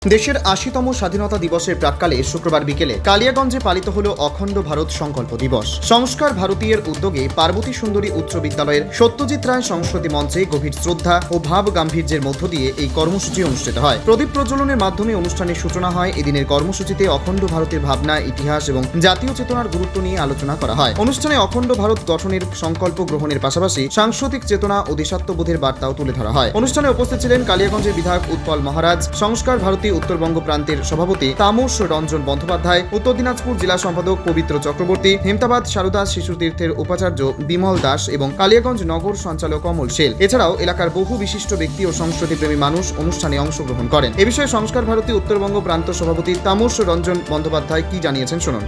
দেশের ৮০তম স্বাধীনতা দিবসের প্রাক্কালে শুক্রবার বিকেলে কালিয়াগঞ্জে পালিত হল অখণ্ড ভারত সংকল্প দিবস। সংস্কার ভারতীয়ের উদ্যোগে পার্বতী সুন্দরী উচ্চ বিদ্যালয়ের সত্যজিৎ রায় সংস্কৃতি মঞ্চে গভীর শ্রদ্ধা ও ভাব গাম্ভীর্যের মধ্য দিয়ে এই কর্মসূচি অনুষ্ঠিত হয়। প্রদীপ প্রজ্বলনের মাধ্যমে অনুষ্ঠানের সূচনা হয়। এদিনের কর্মসূচিতে অখণ্ড ভারতের ভাবনা, ইতিহাস এবং জাতীয় চেতনার গুরুত্ব নিয়ে আলোচনা করা হয়। অনুষ্ঠানে অখণ্ড ভারত গঠনের সংকল্প গ্রহণের পাশাপাশি সাংস্কৃতিক চেতনা ও দেশাত্মবোধের বার্তাও তুলে ধরা হয়। অনুষ্ঠানে উপস্থিত ছিলেন কালিয়াগঞ্জের বিধায়ক উৎপল মহারাজ, সংস্কার ভারতী উত্তরবঙ্গ প্রান্তের সভাপতি তামস রঞ্জন বন্দ্যোপাধ্যায়, উত্তর দিনাজপুর জেলা সম্পাদক পবিত্র চক্রবর্তী, হেমতাবাদ সারদা শিশু তীর্থের উপাচার্য বিমল দাস এবং কালিয়াগঞ্জ নগর সঞ্চালক অমল শীল। এছাড়াও এলাকার বহু বিশিষ্ট ব্যক্তি ও সংস্কৃতিপ্রেমী মানুষ অনুষ্ঠানে অংশগ্রহণ করেন। এ বিষয়ে সংস্কার ভারতী উত্তরবঙ্গ প্রান্ত সভাপতি তামস রঞ্জন বন্দ্যোপাধ্যায় কি জানিয়েছেন শুনুন।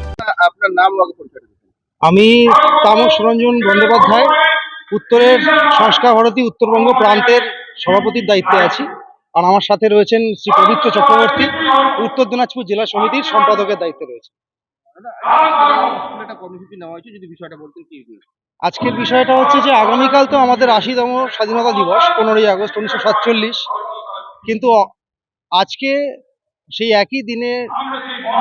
আপনার নাম আমি তামস রঞ্জন বন্দ্যোপাধ্যায়, উত্তরের সংস্কার ভারতী উত্তরবঙ্গ প্রান্তের সভাপতির দায়িত্বে আছি। আর আমার সাথে রয়েছেন শ্রী পবিত্র চক্রবর্তী, উত্তর দিনাজপুর জেলা সমিতির সম্পাদকের দায়িত্বে রয়েছে। কর্মসূচি নেওয়া হয়েছে, যদি বিষয়টা বলতেন কি? আজকের বিষয়টা হচ্ছে যে আগামীকাল তো আমাদের ৮০তম স্বাধীনতা দিবস, 15ই আগস্ট 1947। কিন্তু আজকে সেই একই দিনে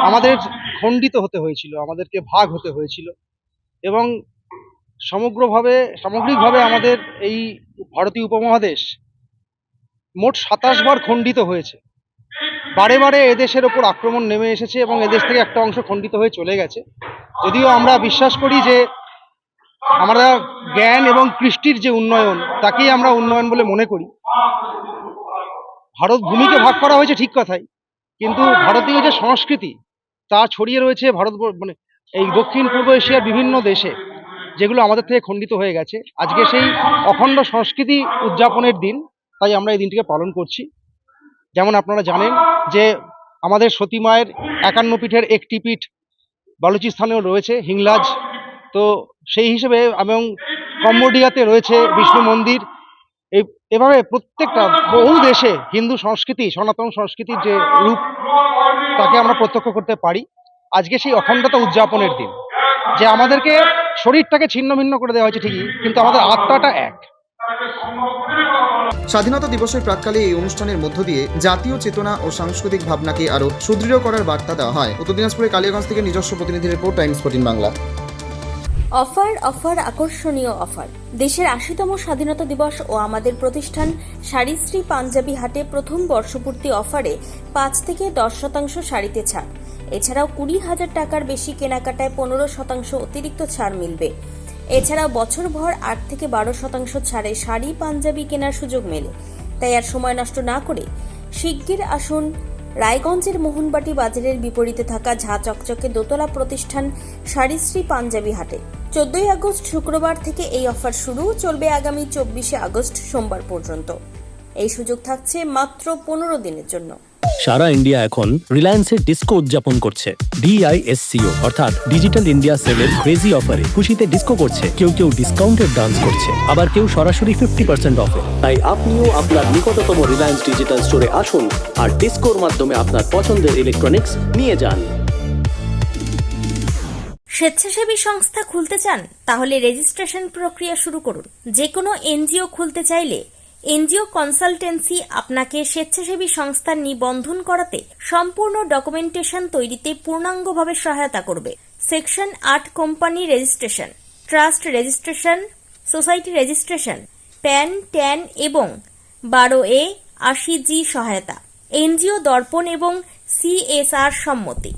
আমাদের খণ্ডিত হতে হয়েছিল, আমাদেরকে ভাগ হতে হয়েছিল এবং সামগ্রিকভাবে আমাদের এই ভারতীয় উপমহাদেশ মোট ২৭ বার খণ্ডিত হয়েছে। বারে বারে এদেশের ওপর আক্রমণ নেমে এসেছে এবং এদেশ থেকে একটা অংশ খণ্ডিত হয়ে চলে গেছে। যদিও আমরা বিশ্বাস করি যে আমরা জ্ঞান এবং কৃষ্টির যে উন্নয়ন, তাকেই আমরা উন্নয়ন বলে মনে করি। ভারত ভূমিকে ভাগ করা হয়েছে ঠিক কথাই, কিন্তু ভারতীয় যে সংস্কৃতি তা ছড়িয়ে রয়েছে এই দক্ষিণ পূর্ব এশিয়ার বিভিন্ন দেশে, যেগুলো আমাদের থেকে খণ্ডিত হয়ে গেছে। আজকে সেই অখণ্ড সংস্কৃতি উদযাপনের দিন, তাই আমরা এই দিনটিকে পালন করছি। যেমন আপনারা জানেন যে আমাদের সতী মায়ের ৫১ পীঠের একটি পীঠ বালুচিস্তানেও রয়েছে, হিংলাজ। তো সেই হিসেবে এবং কম্বোডিয়াতে রয়েছে বিষ্ণু মন্দির। এভাবে প্রত্যেকটা বহু দেশে হিন্দু সংস্কৃতি, সনাতন সংস্কৃতির যে রূপ, তাকে আমরা প্রত্যক্ষ করতে পারি। আজকে সেই অখণ্ডতা উদযাপনের দিন, যে আমাদেরকে শরীরটাকে ছিন্ন ভিন্ন করে দেওয়া হয়েছে ঠিকই, কিন্তু আমাদের আত্মাটা এক। স্বাধীনতা দিবসের প্রাক্কালে এই অনুষ্ঠানের মধ্য দিয়ে জাতীয় চেতনা ও সাংস্কৃতিক ভাবনাকে আরো সুদৃঢ় করার বার্তা দেওয়া হয়। উত্তর দিনাজপুরের কালিয়াগঞ্জ থেকে নিজস্ব প্রতিনিধি রিপোর্ট, টাইমস 14 বাংলা। অফার আকর্ষণীয় অফার। দেশের ৮০তম স্বাধীনতা দিবস ও আমাদের প্রতিষ্ঠান শাড়িশ্রী পাঞ্জাবি হাটে প্রথম বর্ষপূর্তি অফারে ৫ থেকে ১০% শাড়িতে ছাড়। এছাড়াও ২০,০০০ টাকার বেশি কেনাকাটায় ১৫% অতিরিক্ত ছাড় মিলবে। এছাড়াও বছরভর ৮ থেকে ১২% ছাড়ে শাড়ি পাঞ্জাবি কেনার সুযোগ মেলে। তাই আর সময় নষ্ট না করে শিগগির আসুন রায়গঞ্জের মোহনবাটি বাজারের বিপরীতে থাকা ঝাঁ চকচকে দোতলা প্রতিষ্ঠান শাড়িশ্রী পাঞ্জাবি হাটে। ১৪ই আগস্ট শুক্রবার থেকে এই অফার শুরু, চলবে আগামী ২৪শে আগস্ট সোমবার পর্যন্ত। এই সুযোগ থাকছে মাত্র ১৫ দিনের জন্য। সারা ইন্ডিয়া এখন রিলায়েন্সের ডিস্কো উদযাপন করছে। DISCO অর্থাৎ ডিজিটাল ইন্ডিয়া সেলের ক্রেজি অফারে খুশিতে ডিস্কো করছে। কেউ ডিসকাউন্টেড ডান্স করছে, আবার কেউ সরাসরি 50% অফে। তাই আপনিও আপনার নিকটতম রিলায়েন্স ডিজিটাল স্টোরে আসুন আর ডিস্কোর মাধ্যমে আপনার পছন্দের ইলেকট্রনিক্স নিয়ে যান। স্বেচ্ছাসেবী সংস্থা খুলতে চান? তাহলে রেজিস্ট্রেশন প্রক্রিয়া শুরু করুন। যে কোনো এনজিও খুলতে চাইলে এনজিও কনসালটেন্সি আপনাকে স্বেচ্ছাসেবী সংস্থার নিবন্ধন করাতে, সম্পূর্ণ ডকুমেন্টেশন তৈরিতে পূর্ণাঙ্গভাবে সহায়তা করবে। Section ৮ company registration, trust registration, society registration, pan, tan এবং 12A 80G সহায়তা, এনজিও দর্পণ এবং CSR সম্মতি।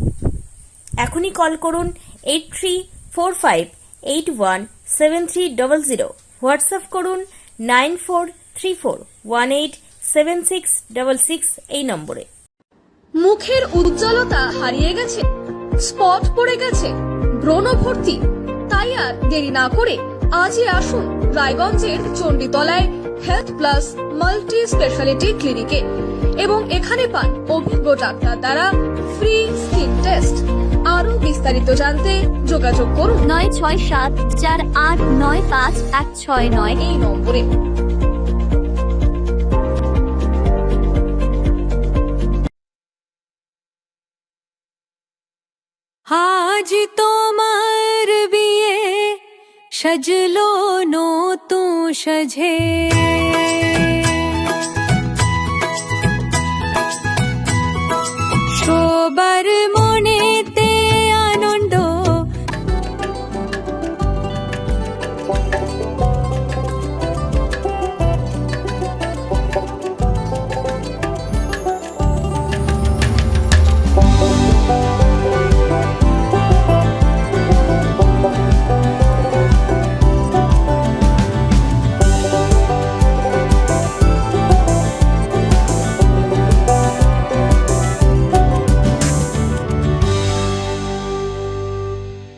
এখনই কল করুন 8345817300, হোয়াটসঅ্যাপ করুন 9434187666 এই নম্বরে। মুখের উজ্জ্বলতা হারিয়ে গেছে, স্পট পড়ে গেছে, ব্রণ ভর্তি, তাই আর দেরি না করে আজই আসুন রায়গঞ্জের চণ্ডীতলায় হেলথ প্লাস মাল্টি স্পেশালিটি ক্লিনিকে এবং এখানে পান অভিজ্ঞ ডাক্তার দ্বারা ফ্রি স্কিন টেস্ট। আরো বিস্তারিত জানতে যোগাযোগ করুন 9674895169 এই নম্বরে। আজ তোমার বিয়ে সাজলো নতুন সাজে।